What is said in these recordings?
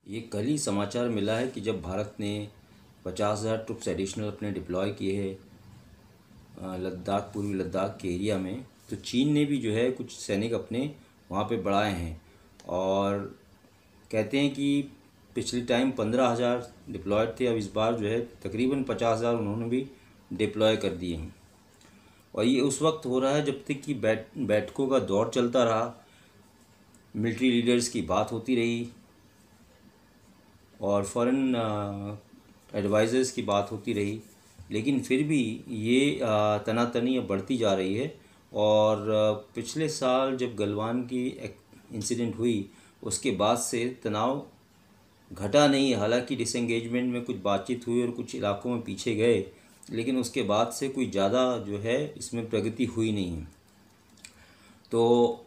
ये कल ही समाचार मिला है कि जब भारत ने 50,000 ट्रुप्स एडिशनल अपने डिप्लॉय किए हैं लद्दाख, पूर्वी लद्दाख के एरिया में, तो चीन ने भी जो है कुछ सैनिक अपने वहाँ पे बढ़ाए हैं। और कहते हैं कि पिछली टाइम 15,000 डिप्लॉयड थे, अब इस बार जो है तकरीबन 50,000 उन्होंने भी डिप्लॉय कर दिए हैं। और ये उस वक्त हो रहा है जब तक कि बैठकों का दौर चलता रहा, मिलिट्री लीडर्स की बात होती रही और फॉरेन एडवाइज़र्स की बात होती रही, लेकिन फिर भी ये तनातनी अब बढ़ती जा रही है। और पिछले साल जब गलवान की इंसिडेंट हुई उसके बाद से तनाव घटा नहीं। हालांकि डिसएंगेजमेंट में कुछ बातचीत हुई और कुछ इलाकों में पीछे गए, लेकिन उसके बाद से कोई ज़्यादा जो है इसमें प्रगति हुई नहीं है। तो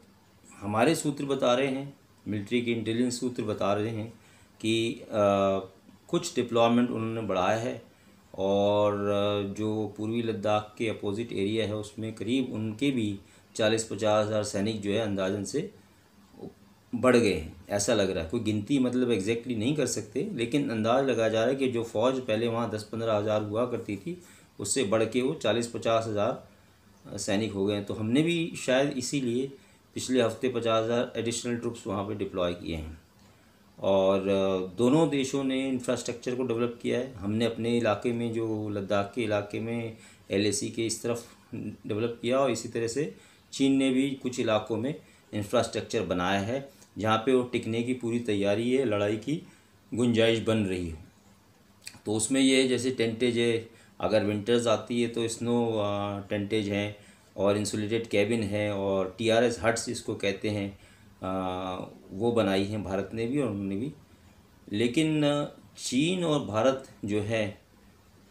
हमारे सूत्र बता रहे हैं, मिलिट्री के इंटेलिजेंस सूत्र बता रहे हैं कि कुछ डिप्लॉयमेंट उन्होंने बढ़ाया है और जो पूर्वी लद्दाख के अपोजिट एरिया है उसमें करीब उनके भी 40-50 हज़ार सैनिक जो है अंदाजन से बढ़ गए हैं, ऐसा लग रहा है। कोई गिनती मतलब एग्जैक्टली नहीं कर सकते, लेकिन अंदाज़ लगाया जा रहा है कि जो फ़ौज पहले वहाँ 10-15 हज़ार हुआ करती थी उससे बढ़ के वो 40-50 हज़ार सैनिक हो गए हैं। तो हमने भी शायद इसीलिए पिछले हफ्ते 50,000 एडिशनल ट्रुप्स वहाँ पे डिप्लॉय किए हैं। और दोनों देशों ने इंफ्रास्ट्रक्चर को डेवलप किया है। हमने अपने इलाके में, जो लद्दाख के इलाके में LAC के इस तरफ डेवलप किया, और इसी तरह से चीन ने भी कुछ इलाकों में इंफ्रास्ट्रक्चर बनाया है जहाँ पे वो टिकने की पूरी तैयारी है, लड़ाई की गुंजाइश बन रही है। तो उसमें ये जैसे टेंटेज है, अगर विंटर्स आती है तो स्नो टेंटेज हैं और इंसुलेटेड कैबिन है और TRS हट्स इसको कहते हैं, वो बनाई हैं भारत ने भी और उन्होंने भी। लेकिन चीन और भारत जो है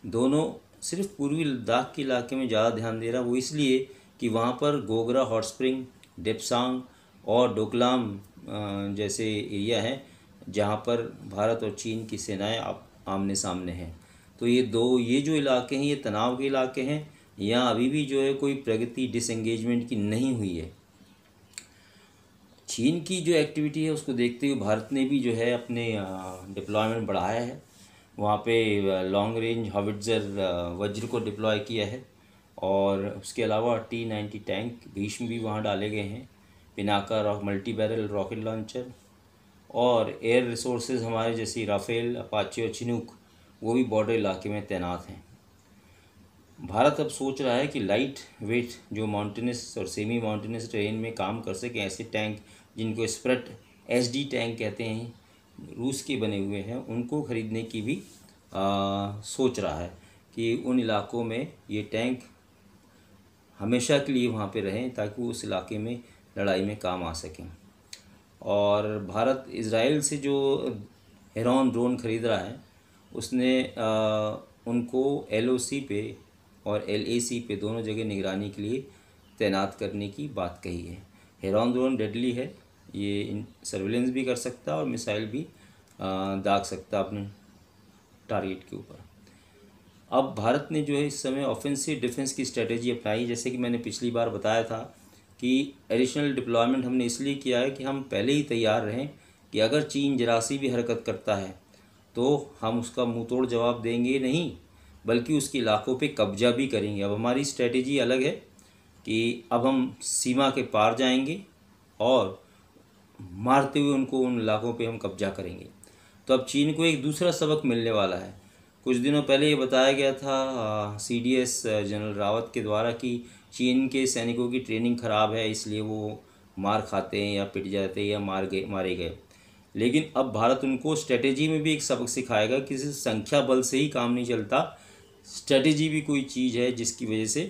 दोनों सिर्फ पूर्वी लद्दाख के इलाके में ज़्यादा ध्यान दे रहा है। वो इसलिए कि वहाँ पर गोगरा हॉट स्प्रिंग, डेप्सांग और डोकलाम जैसे एरिया हैं जहाँ पर भारत और चीन की सेनाएं आमने सामने हैं। तो ये जो इलाके हैं ये तनाव के इलाके हैं। यहाँ अभी भी जो है कोई प्रगति डिसएंगेजमेंट की नहीं हुई है। चीन की जो एक्टिविटी है उसको देखते हुए भारत ने भी जो है अपने डिप्लॉयमेंट बढ़ाया है। वहाँ पे लॉन्ग रेंज हाविट्ज़र वज्र को डिप्लॉय किया है और उसके अलावा T-90 टैंक भीष्म भी वहाँ डाले गए हैं, Pinaka multi barrel rocket launcher और एयर रिसोर्सेज हमारे जैसी राफेल, अपाचे और चिनूक वो भी बॉर्डर इलाके में तैनात हैं। भारत अब सोच रहा है कि लाइट वेट जो माउंटेनस और सेमी माउंटेनस टेरेन में काम कर सकें, ऐसे टैंक जिनको स्प्रेट SD टैंक कहते हैं, रूस के बने हुए हैं, उनको ख़रीदने की भी सोच रहा है कि उन इलाकों में ये टैंक हमेशा के लिए वहाँ पे रहें ताकि वो उस इलाके में लड़ाई में काम आ सकें। और भारत इज़राइल से जो हेरॉन ड्रोन ख़रीद रहा है उसने उनको LOC पे और LAC पे दोनों जगह निगरानी के लिए तैनात करने की बात कही है। हेरॉन ड्रोन डेडली है, ये सर्विलेंस भी कर सकता है और मिसाइल भी दाग सकता है अपने टारगेट के ऊपर। अब भारत ने जो है इस समय ऑफेंसिव डिफेंस की स्ट्रेटेजी अपनाई। जैसे कि मैंने पिछली बार बताया था कि एडिशनल डिप्लॉयमेंट हमने इसलिए किया है कि हम पहले ही तैयार रहें कि अगर चीन जरा सी भी हरकत करता है तो हम उसका मुंह तोड़ जवाब देंगे नहीं, बल्कि उसके इलाकों पे कब्जा भी करेंगे। अब हमारी स्ट्रेटेजी अलग है कि अब हम सीमा के पार जाएंगे और मारते हुए उनको उन इलाकों पे हम कब्जा करेंगे। तो अब चीन को एक दूसरा सबक मिलने वाला है। कुछ दिनों पहले ये बताया गया था CDS जनरल रावत के द्वारा कि चीन के सैनिकों की ट्रेनिंग ख़राब है इसलिए वो मार खाते हैं या पिट जाते हैं या मारे गए। लेकिन अब भारत उनको स्ट्रेटेजी में भी एक सबक सिखाएगा कि सिर्फ संख्या बल से ही काम नहीं चलता, स्ट्रेटेजी भी कोई चीज़ है जिसकी वजह से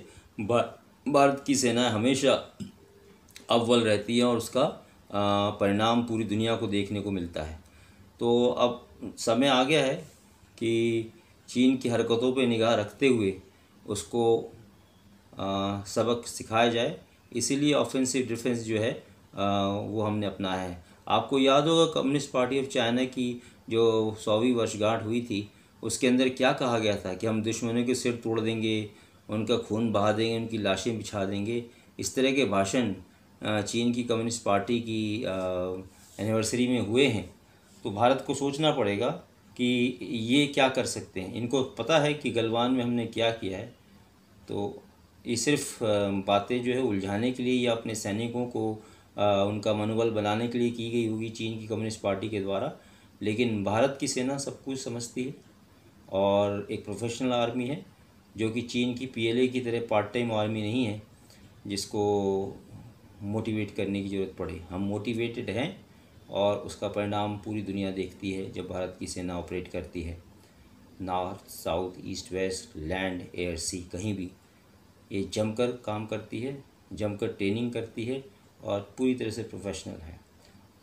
भारत की सेना हमेशा अव्वल रहती है और उसका परिणाम पूरी दुनिया को देखने को मिलता है। तो अब समय आ गया है कि चीन की हरकतों पे निगाह रखते हुए उसको सबक सिखाया जाए। इसीलिए ऑफेंसिव डिफेंस जो है वो हमने अपनाया है। आपको याद होगा कम्युनिस्ट पार्टी ऑफ चाइना की जो 100वीं वर्षगांठ हुई थी उसके अंदर क्या कहा गया था कि हम दुश्मनों के सिर तोड़ देंगे, उनका खून बहा देंगे, उनकी लाशें बिछा देंगे। इस तरह के भाषण चीन की कम्युनिस्ट पार्टी की एनिवर्सरी में हुए हैं। तो भारत को सोचना पड़ेगा कि ये क्या कर सकते हैं। इनको पता है कि गलवान में हमने क्या किया है, तो ये सिर्फ बातें जो है उलझाने के लिए या अपने सैनिकों को उनका मनोबल बनाने के लिए की गई होगी चीन की कम्युनिस्ट पार्टी के द्वारा। लेकिन भारत की सेना सब कुछ समझती है और एक प्रोफेशनल आर्मी है, जो कि चीन की पीएलए की तरह पार्ट टाइम आर्मी नहीं है जिसको मोटिवेट करने की ज़रूरत पड़े। हम मोटिवेटेड हैं और उसका परिणाम पूरी दुनिया देखती है जब भारत की सेना ऑपरेट करती है। North, south, east, west, land, air, sea, कहीं भी ये जमकर काम करती है, जमकर ट्रेनिंग करती है और पूरी तरह से प्रोफेशनल है।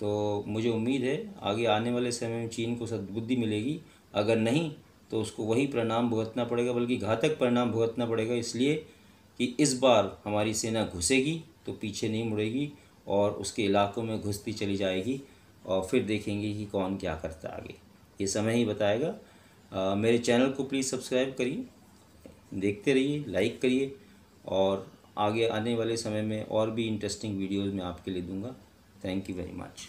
तो मुझे उम्मीद है आगे आने वाले समय में चीन को सद्बुद्धि मिलेगी। अगर नहीं तो उसको वही परिणाम भुगतना पड़ेगा, बल्कि घातक परिणाम भुगतना पड़ेगा, इसलिए कि इस बार हमारी सेना घुसेगी तो पीछे नहीं मुड़ेगी और उसके इलाकों में घुसती चली जाएगी और फिर देखेंगे कि कौन क्या करता है आगे। ये समय ही बताएगा। मेरे चैनल को प्लीज़ सब्सक्राइब करिए, देखते रहिए, लाइक करिए और आगे आने वाले समय में और भी इंटरेस्टिंग वीडियोज़ मैं आपके लिए दूंगा। Thank you very much.